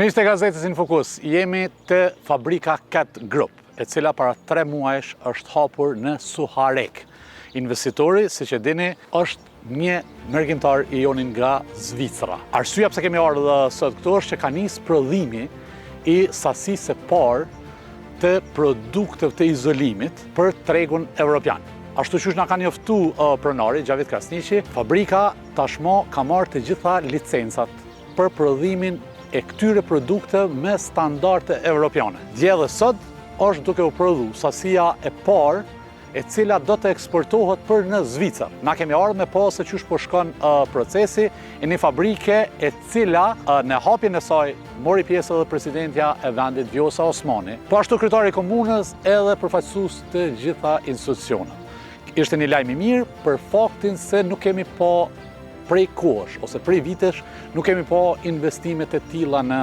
Miqtë e gazetës Infokus, jemi të fabrika Cat Group, e cila para 3 muajsh është hapur në Suharek. Investitori, siç e dini, është një mergjimtar i jonin nga Zvicra. Arsyeja pse kemi ardhur sot këtu është që ka nisë prodhimi i sasisë së parë të produkteve të izolimit për tregun evropian. Ashtu që na ka njoftuar pronari Gjavit Krasniqi, fabrika tashmë ka marrë të gjitha licencat për prodhimin e këtyre produkte me standarde evropiane. Dje dhe sot është duke u prodhu sasia e parë e cila do të eksportohet për në Zvicër. Na kemi ardhur me po se qysh po shkon procesi e një fabrike e cila në hapjen e saj mori pjesë edhe presidentja e vendit Vjosa Osmani, po ashtu kryetari i komunës edhe përfaqësues të gjitha institucionet. Ishte një lajm i mirë për faktin se nuk kemi po prej kohësh ose prej vitesh nuk kemi po investimet e tilla në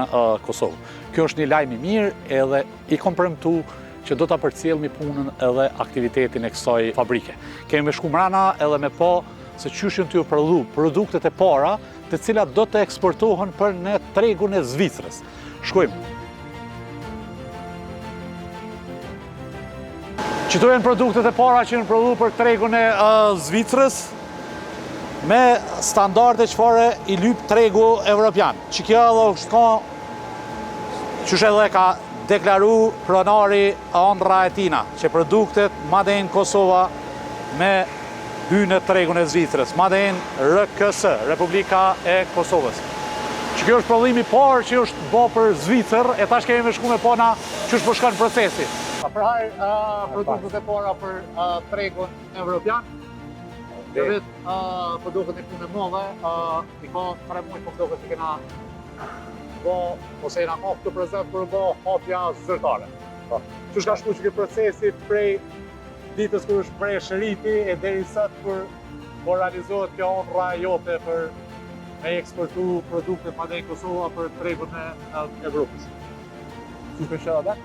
Kosovë. Kjo është një lajm i mirë edhe i kompremtu që do ta përcjellmi punën edhe aktivitetin e kësaj fabrike. Kemi me shku mrena edhe me po se qysh janë të prodhu produktet e para të cilat do të eksportohen për në tregun e Zvicrës. Shkojmë. Qëto janë produktet e para që janë prodhu për tregun e Zvicrës me standarde çfarë i lyp tregu evropian. Që kjo edhe është ka qysh edhe ka deklaru pronari Andra e tina, që produktet Made in Kosova me hynë në tregun e Zvicrës, Made in RKS, Republika e Kosovës. Që kjo është prodhimi parë që është bo për Zvicër, e tash kemi me shku me pona që është po shkon procesi. Pra produktet e para për tregun evropian, që vetë produktet e punë mëdhe, i ka 3 muaj po produktet i kena ose e nga ka këtë prezent për bo hapja zyrtare. Që shka shku që këtë procesi prej ditës kër është prej shëriti e deri sot për realizohet kjo honra jote për me eksportu produktet Made in Kosova për tregun e Evropës. Që shpe shëra dhe?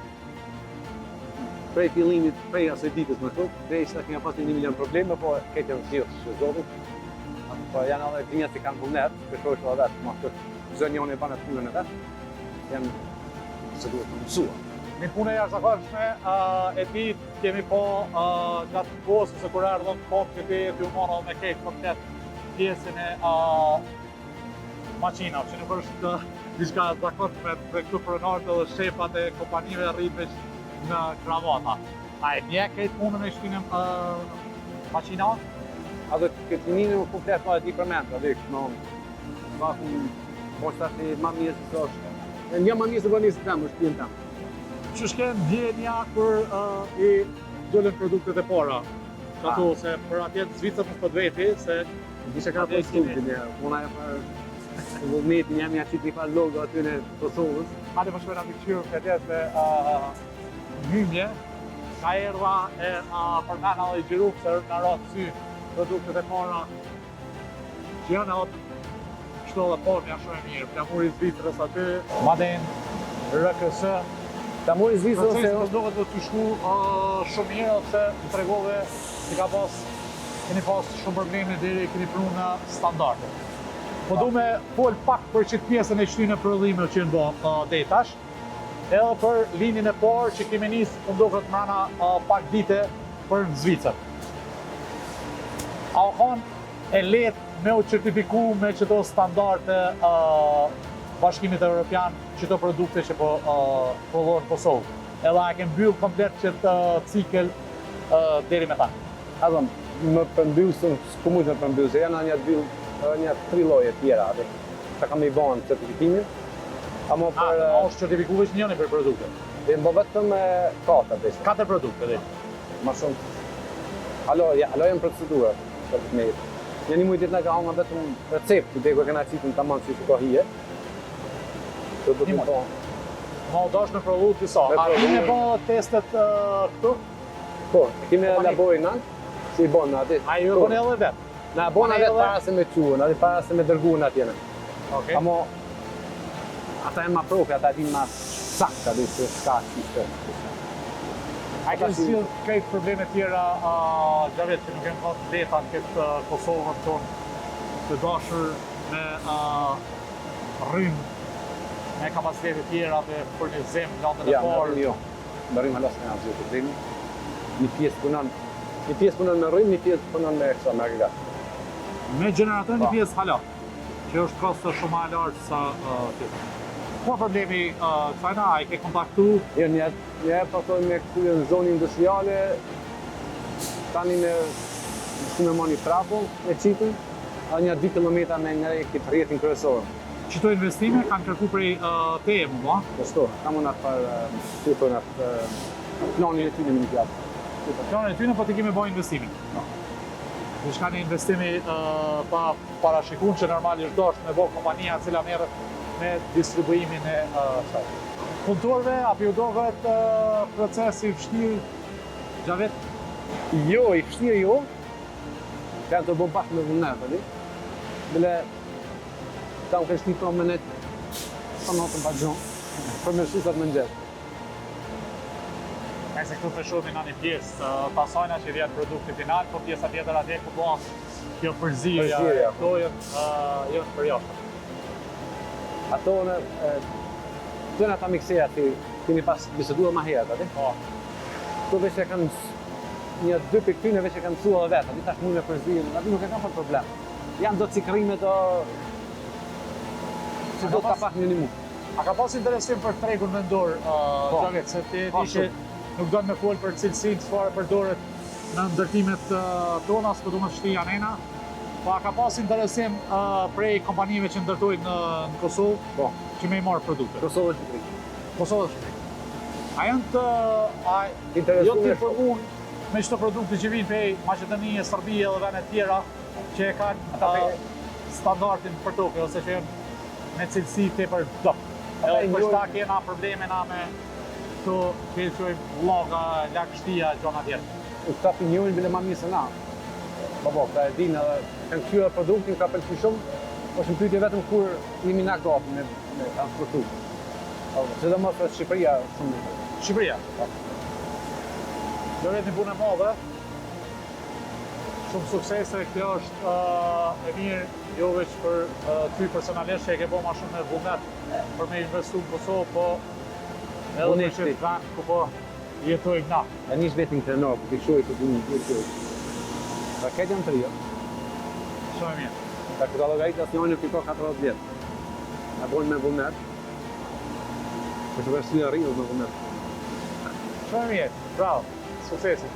Prej fillimit, prej asaj ditës më këtu, prej sa kemi pas 1 milion probleme, po këtë janë vështirë që zotit. Po janë edhe linjat që kanë vullnet, shpesh edhe vetë, ma këtë zonjoni e banë të punën e vetë, janë se duhet të mësua. Një punë e jashtëzakonshme, e ditë kemi po gjatë kohës se kur erdhëm po këti t'ju marrë me këtë komplet pjesën e maqinave, që nuk është diçka e zakonshme për këtu pronarët edhe shefat e kompanive rritëve në kravata. A e nje këtë punën e shtinëm maqinave? A dhe këtë njënë më komplet ma e di përmend, a dhe po shta që ma mirë se së është. Një ma mirë se bërë një së temë, është pjenë temë. Që shken djenja kër i dollën produktet e para? Që ato, se për atjetë Zvicër në këtë veti, se... Dishe ka për studië një, puna e për vullnetin, jam ja qitë një farë logo aty në Kosovës. Hadi më shkojnë amikqyrë këtë jetë me hymje, ka erdha e përmena dhe i gjiru se në ratë sy produktet e para që janë atë kështu edhe formë janë shumë e mirë. Flamuri Zvicrës aty, Made in RKS. Flamuri Zvicrës se është duket do të shku shumë mirë, se të tregove që ka keni pas shumë probleme deri keni pru në standarde. Po du me fol pak për qëtë pjesën e qëtyne prodhime që në bo detash, edhe për linjën e parë që kemi nisë më duket mrena pak dite për në Zvicër. A o kanë e letë me u certifiku me qëto standarde bashkimit evropian qëto produkte që po prodhohen në Kosovë. Edhe a kemë mbyll komplet qëtë cikël deri me ta. Adhëm, më përmbyllësën, s'ku mujtë me përmbyllësë, janë një 3 lloje tjera, që kam i banë certifikimin. A është certifikuve që njëni për produkte? Dhe më vetëm 4 besë. 4 produkte dhe? Ma shumë. Alo janë procedura, për të mejtë. Një mujtë ditë nga ka hanga vetëm recept, të deko e kena qitën të manë që që ka hije. Një mujtë. Ma u dash me prodhu të disa. A kime bo testet këtu? Po, kime laborin në, që i bonë në ati. A ju e bonë edhe vetë? Na bonë edhe para se me quën, edhe para se me dërguën atjene. Amo, ata e ma profi, ata din ma sakta dhe se s'ka qishtë. A kënë silë këtë probleme tjera, Gjavet, që nuk kemë pasë leta në këtë Kosovën tonë, të dashur me rrymë me kapacitete tjera të furnizim landën e Ja, parë. jo. Me rrim halas me asgjë problemi. Një pjesë punon me rrim, një pjesë punon me kësa me agregat. Me generator një Po. pjesë hala, që është kosto shumë ma lartë sa tjetër. Ku problemi Sajna, a i ke kontaktu? Jo, një pasoj me këtu në zonë industriale, tani me moni trapo e qitën, a një 2 kilometra me nga këtë rjetin kryesorë. Qito investime kanë kërku prej teje mu, ba? Kështu, kam unë atë për planin e ty në minipjatë. Planin e tyne, po të kemi bëjë investimin. Dishka një investimi pa parashikun që normalisht dosht me bëjë kompania cila merret me distribuimin e saj. Punëtorve, apo ju dohet procesi vështirë gjavet? Jo, i fështirë jo, kanë të bëjë bashkë me vullnet, ali. Bile, ta më kështë një promenet, sa notën pa gjonë, për me shusat më nxerë. Ka se këtu peshomi nga një pjesë pasajna që vjen produkti final, po pjesa tjetër atje ku bëhen kjo përzirja, Përzirja, këto jënë për jashtë. Ato në të ata mikseja që keni pas biseduar ma herët, ati? Po, Këto veç e kanë një 2 piktyne veç e kanë mësua dhe vetë, ati tash mund me përzirën, ati nuk e kanë për problem. Janë do cikrime do... që do të ka pak një mu. a ka pas interesim për tregun vendor, Xhavet, se ti Po, di që nuk do të më fol për cilësinë çfarë përdoret në ndërtimet tona, s'po do më shti anena. Po a ka pas interesim prej kompanive që ndërtojnë në Kosovë, Po, që me i marrë produkte? Kosovë është Shqipëri. Kosovë është. A janë të... Interesuar jo të shumë. informuar me çdo produkte që vinë prej Maqedonie, Serbie dhe vende tjera që e kanë standardin për toke, ose që janë me cilësi tepër top. Ata Edhe e për njohin- shta kena probleme na me këto që i thojmë vloga, lagështia, gjona tjerë. Këta për njohin bile ma mirë se na. Po, këta e dinë edhe kanë kthyer produktin, ka pëlqyer shumë, po është në pyetje vetëm kur jemi na gati me transportu. Sidomos në Shqipëria shumë. Shqipëria. Doret një punë e madhe. Shumë suksese, kjo është e mirë jo veç për ty personalisht që e ke bo ma shumë me vullnet për me investu në Kosovë, po edhe për Honesti. që të vend ku po jetojmë na. E nish vetin krenor, për të shuaj të dinë të shuaj. Pra këtë janë 3, jo. Shumë e mirë. Pra këta llogarit asë njojnë piko 40 vjetë. E bojnë me vullnet. Për të vërsi e rrinës me vullnet. Shumë e mirë. Bravo. Suksesi.